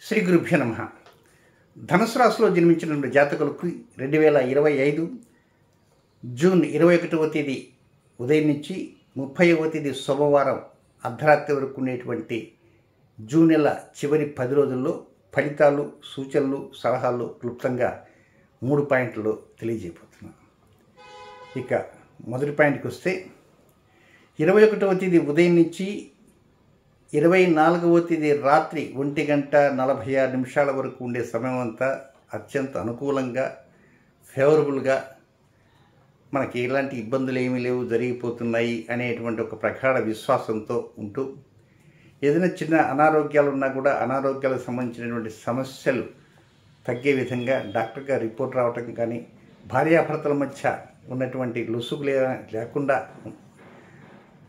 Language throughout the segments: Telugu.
శ్రీ గురుభ్యో నమః. ధనుసు రాశిలో జన్మించిన జాతకులకు 2025 జూన్ 21వ తేదీ ఉదయం నుంచి 30వ తేదీ సోమవారం అర్ధరాత్రి వరకు ఉండేటువంటి జూన్ నెల చివరి 10 రోజుల్లో ఫలితాలు, సూచనలు, సలహాలు క్లుప్తంగా 3 పాయింట్లు తెలియజేయబోతున్నాను. ఇక మొదటి పాయింట్కి వస్తే 21వ తేదీ ఉదయం నుంచి 24వ తేదీ రాత్రి 1:46 వరకు ఉండే సమయం అంతా అత్యంత అనుకూలంగా, ఫేవరబుల్గా, మనకి ఎలాంటి ఇబ్బందులు ఏమీ లేవు, జరిగిపోతున్నాయి అనేటువంటి ఒక ప్రగాఢ విశ్వాసంతో ఉంటూ, ఏదైనా చిన్న అనారోగ్యాలు ఉన్నా కూడా అనారోగ్యాలకు సంబంధించినటువంటి సమస్యలు తగ్గే విధంగా డాక్టర్ గారు రిపోర్ట్ రావటం కానీ, భార్యాభర్తల మధ్య ఉన్నటువంటి లొసుగు లేకుండా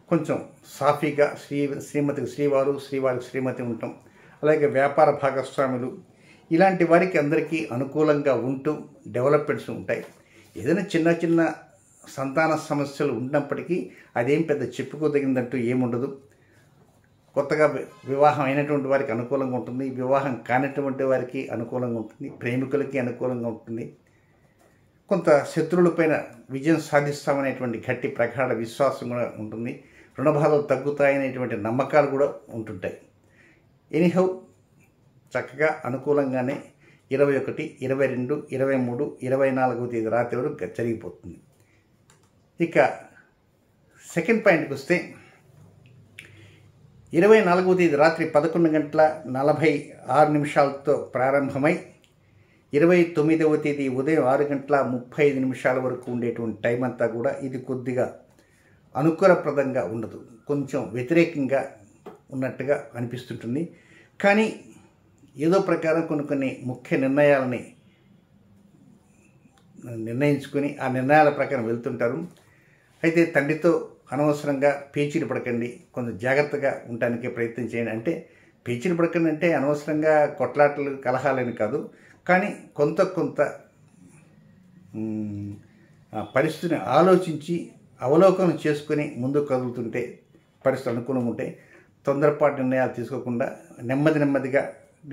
కొంచెం సాఫీగా శ్రీమతికి శ్రీవారు, శ్రీవారికి శ్రీమతి ఉండటం, అలాగే వ్యాపార భాగస్వాములు ఇలాంటి వారికి అందరికీ అనుకూలంగా ఉంటూ డెవలప్మెంట్స్ ఉంటాయి. ఏదైనా చిన్న చిన్న సంతాన సమస్యలు ఉన్నప్పటికీ అదేం పెద్ద చెప్పుకోదగిందంటూ ఏముండదు. కొత్తగా వివాహం అయినటువంటి వారికి అనుకూలంగా ఉంటుంది, వివాహం కానటువంటి వారికి అనుకూలంగా ఉంటుంది, ప్రేమికులకి అనుకూలంగా ఉంటుంది. కొంత శత్రువులపైన విజయం సాధిస్తామనేటువంటి గట్టి ప్రగాఢ విశ్వాసం కూడా ఉంటుంది. రుణబాధలు తగ్గుతాయనేటువంటి నమ్మకాలు కూడా ఉంటుంటాయి. ఎనీహౌ చక్కగా అనుకూలంగానే 21, 22, 23, 24వ తేదీ రాత్రి వరకు జరిగిపోతుంది. ఇక సెకండ్ పాయింట్కి వస్తే 24వ తేదీ రాత్రి 11:46 ప్రారంభమై 29వ తేదీ ఉదయం 6:35 వరకు ఉండేటువంటి టైం అంతా కూడా ఇది కొద్దిగా అనుకూలప్రదంగా ఉండదు, కొంచెం వ్యతిరేకంగా ఉన్నట్టుగా అనిపిస్తుంటుంది. కానీ ఏదో ప్రకారం కొన్ని ముఖ్య నిర్ణయాలని నిర్ణయించుకొని ఆ నిర్ణయాల ప్రకారం వెళ్తుంటారు. అయితే తండ్రితో అనవసరంగా పేచీలు పడకండి, కొంచెం జాగ్రత్తగా ఉండటానికి ప్రయత్నం చేయండి. అంటే పేచీలు పడకండి అంటే అనవసరంగా కొట్లాటలు, కలహాలని కాదు, కానీ కొంత పరిస్థితిని ఆలోచించి అవలోకనం చేసుకొని ముందుకు కదులుతుంటే పరిస్థితులు అనుకూలంగా ఉంటాయి. తొందరపాటు నిర్ణయాలు తీసుకోకుండా నెమ్మదిగా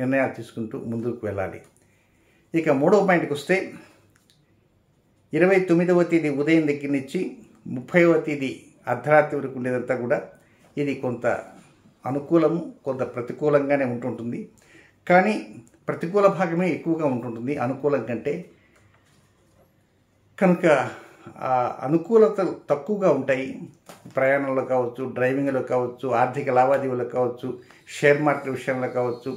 నిర్ణయాలు తీసుకుంటూ ముందుకు వెళ్ళాలి. ఇక మూడవ పాయింట్కి వస్తే 29వ తేదీ ఉదయం దగ్గర నుంచి 30వ తేదీ అర్ధరాత్రి వరకు ఉండేదంతా కూడా ఇది కొంత అనుకూలము, కొంత ప్రతికూలంగానే ఉంటుంటుంది. కానీ ప్రతికూల భాగమే ఎక్కువగా ఉంటుంటుంది అనుకూలం కంటే. కనుక అనుకూలతలు తక్కువగా ఉంటాయి. ప్రయాణంలో కావచ్చు, డ్రైవింగ్లో కావచ్చు, ఆర్థిక లావాదేవీలో కావచ్చు, షేర్ మార్కెట్ విషయంలో కావచ్చు.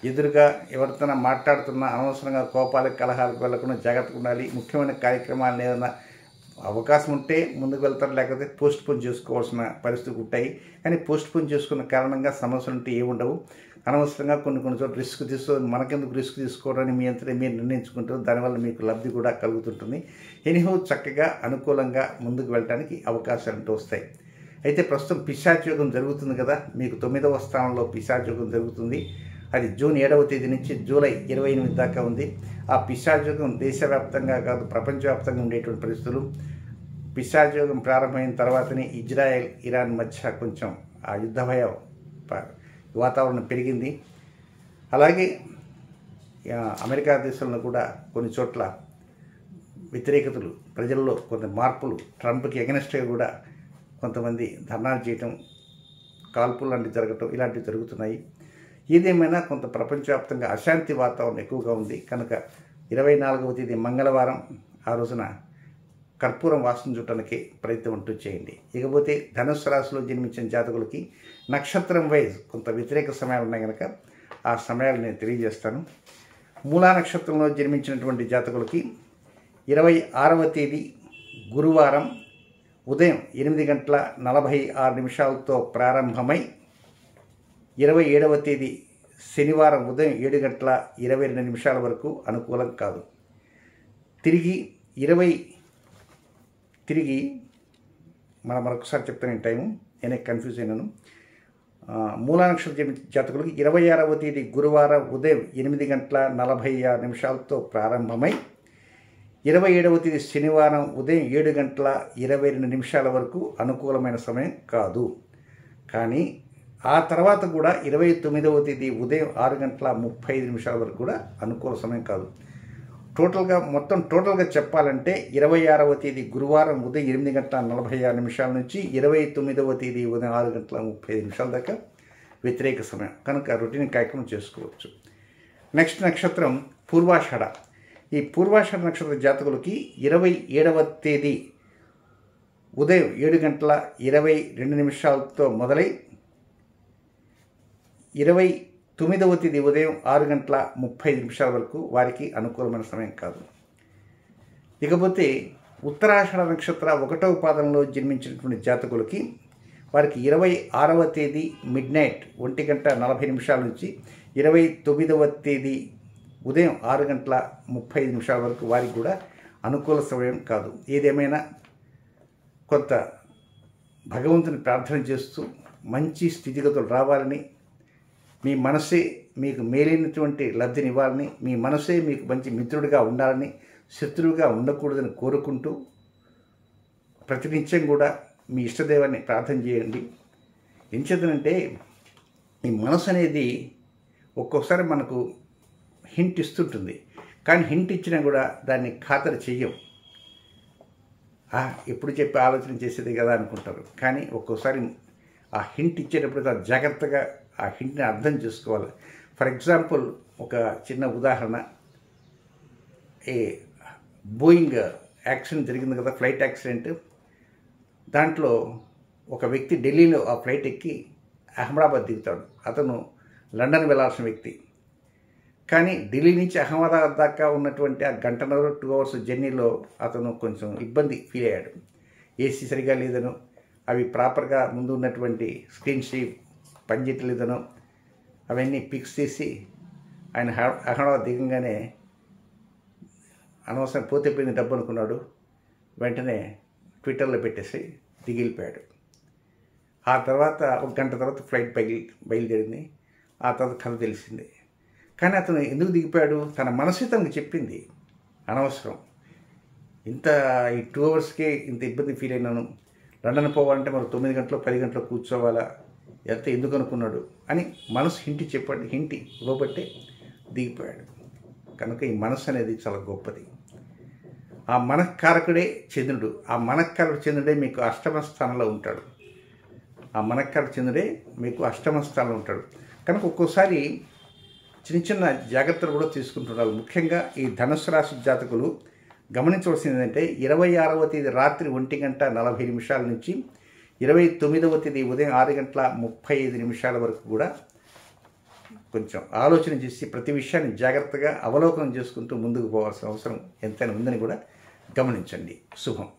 ఎదురుగా ఎవరితోనైనా మాట్లాడుతున్నా అనవసరంగా కోపాలకు, కలహాలకు వెళ్లకుండా జాగ్రత్తగా ఉండాలి. ముఖ్యమైన కార్యక్రమాలను ఏదైనా అవకాశం ఉంటే ముందుకు వెళ్తారు, లేకపోతే పోస్ట్ పోన్ చేసుకోవాల్సిన పరిస్థితులు ఉంటాయి. కానీ పోస్ట్ పోన్ చేసుకున్న కారణంగా సమస్యలు ఉంటే ఏముండవు. అనవసరంగా కొన్ని చోట్ల రిస్క్ మనకెందుకు రిస్క్ తీసుకోవడానికి మీ అంతటే మీరు నిర్ణయించుకుంటారు, దానివల్ల మీకు లబ్ధి కూడా కలుగుతుంటుంది. ఎనీహౌ చక్కగా అనుకూలంగా ముందుకు వెళ్ళడానికి అవకాశాలు అంటూ వస్తాయి. అయితే ప్రస్తుతం పిశాచయోగం జరుగుతుంది కదా, మీకు 9వ స్థానంలో పిశాచయోగం జరుగుతుంది. అది జూన్ 7వ తేదీ నుంచి జూలై 28 దాకా ఉంది. ఆ పిశాచయోగం దేశవ్యాప్తంగా కాదు, ప్రపంచవ్యాప్తంగా ఉండేటువంటి పరిస్థితులు. పిశాచయోగం ప్రారంభమైన తర్వాతనే ఇజ్రాయెల్, ఇరాన్ మధ్య కొంచెం ఆ యుద్ధ భయ వాతావరణం పెరిగింది. అలాగే అమెరికా దేశంలో కూడా కొన్ని చోట్ల వ్యతిరేకతలు, ప్రజల్లో కొంత మార్పులు, ట్రంప్కి ఎగనెస్ట్గా కూడా కొంతమంది ధర్నాలు చేయటం, కాల్పులు లాంటివి జరగటం ఇలాంటివి జరుగుతున్నాయి. ఏదేమైనా కొంత ప్రపంచవ్యాప్తంగా అశాంతి వాతావరణం ఎక్కువగా ఉంది. కనుక 24వ తేదీ మంగళవారం ఆ రోజున కర్పూరం వాసన చూడటానికి ప్రయత్నం అంటూ చేయండి. ఇకపోతే ధనుస్సు రాశిలో జన్మించిన జాతకులకి నక్షత్రం వైజ్ కొంత వ్యతిరేక సమయాలు ఉన్నాయి కనుక ఆ సమయాలు నేను తెలియజేస్తాను. మూలా నక్షత్రంలో జన్మించినటువంటి జాతకులకి 26వ తేదీ గురువారం ఉదయం 8:46 ప్రారంభమై 27వ తేదీ శనివారం ఉదయం 7:22 వరకు అనుకూలం కాదు. తిరిగి మరొకసారి చెప్తాను ఈ టైము, నేనే కన్ఫ్యూజ్ అయినాను. మూలా నక్షత్రం జాతకులకి 26వ తేదీ గురువారం ఉదయం 8:46 ప్రారంభమై 27వ తేదీ శనివారం ఉదయం 7:22 వరకు అనుకూలమైన సమయం కాదు. కానీ ఆ తర్వాత కూడా 29వ తేదీ ఉదయం 6:35 వరకు కూడా అనుకూల సమయం కాదు. టోటల్గా చెప్పాలంటే 26వ తేదీ గురువారం ఉదయం 8:46 నుంచి 29వ తేదీ ఉదయం 6:35 దాకా వ్యతిరేక సమయం కనుక రొటీన్ కార్యక్రమం చేసుకోవచ్చు. నెక్స్ట్ నక్షత్రం పూర్వాషాఢ. ఈ పూర్వాషాఢ నక్షత్ర జాతకులకి 27వ తేదీ ఉదయం 7:22 మొదలై 29వ తేదీ ఉదయం 6:35 వరకు వారికి అనుకూలమైన సమయం కాదు. ఇకపోతే ఉత్తరాషాఢ నక్షత్ర 1వ పాదంలో జన్మించినటువంటి జాతకులకి వారికి 26వ తేదీ మిడ్నైట్ 1:40 నుంచి 29వ తేదీ ఉదయం 6:35 వరకు వారికి కూడా అనుకూల సమయం కాదు. ఏదేమైనా కొంత భగవంతుని ప్రార్థన చేస్తూ మంచి స్థితిగతులు రావాలని, మీ మనసే మీకు మేలైనటువంటి లబ్ధినివ్వాలని, మీ మనసే మీకు మంచి మిత్రుడిగా ఉండాలని, శత్రువుగా ఉండకూడదని కోరుకుంటూ ప్రతినిత్యం కూడా మీ ఇష్టదైవాన్ని ప్రార్థన చేయండి. ఎంచేతనంటే ఈ మనసు అనేది ఒక్కొక్కసారి మనకు హింట్ ఇస్తుంటుంది, కానీ హింట్ ఇచ్చినా కూడా దాన్ని ఖాతరు చెయ్యం. ఎప్పుడు చెప్పి ఆలోచన చేసేది కదా అనుకుంటారు. కానీ ఒక్కోసారి ఆ హింట్ ఇచ్చేటప్పుడు చాలా జాగ్రత్తగా ఆ హింట్ని అర్థం చేసుకోవాలి. ఫర్ ఎగ్జాంపుల్ ఒక చిన్న ఉదాహరణ, ఏ బోయింగ్ యాక్సిడెంట్ జరిగింది కదా, ఫ్లైట్ యాక్సిడెంట్. దాంట్లో ఒక వ్యక్తి ఢిల్లీలో ఆ ఫ్లైట్ ఎక్కి అహ్మదాబాద్ దిగుతాడు. అతను లండన్ వెళ్ళాల్సిన వ్యక్తి. కానీ ఢిల్లీ నుంచి అహ్మదాబాద్ దాకా ఉన్నటువంటి ఆ 1.5 hours జర్నీలో అతను కొంచెం ఇబ్బంది ఫీల్ అయ్యాడు. ఏసీ సరిగా లేదనో, అవి ప్రాపర్గా ముందు ఉన్నటువంటి స్క్రీన్ షీట్ పనిచేయట్లేదనో అవన్నీ ఫిక్స్ చేసి ఆయన అహ్మదాబాద్ దిగంగానే అనవసరం పోతే పోయింది డబ్బు అనుకున్నాడు. వెంటనే ట్విట్టర్లో పెట్టేసి దిగిలిపోయాడు. ఆ తర్వాత 1 గంట తర్వాత ఫ్లైట్ బయలుదేరింది. ఆ తర్వాత కథ తెలిసింది. కానీ అతను ఎందుకు దిగిపోయాడు? తన మనసు తనకు చెప్పింది అనవసరం, ఇంత ఈ 2 hours ఇంత ఇబ్బంది ఫీల్ అయినాను, లండన్ పోవాలంటే మరి 9 గంటలు 10 గంటలు కూర్చోవాలా, ఎంత ఎందుకు అనుకున్నాడు అని మనసు హింటి ఇవ్వబట్టే దిగిపోయాడు. కనుక ఈ మనసు అనేది చాలా గొప్పది. ఆ మనఃకారకుడే చంద్రుడు. ఆ మనఃకారకుడు చంద్రుడే మీకు అష్టమ స్థానంలో ఉంటాడు. కనుక ఒక్కోసారి చిన్న జాగ్రత్తలు కూడా తీసుకుంటున్నారు. ముఖ్యంగా ఈ ధనుసు రాశి జాతకులు గమనించవలసింది ఏంటంటే 26వ తేదీ రాత్రి 1:40 నుంచి 29వ తేదీ ఉదయం 6:35 వరకు కూడా కొంచెం ఆలోచన చేసి ప్రతి విషయాన్ని జాగ్రత్తగా అవలోకనం చేసుకుంటూ ముందుకు పోవాల్సిన అవసరం ఎంతైనా ఉందని కూడా గమనించండి. శుభం.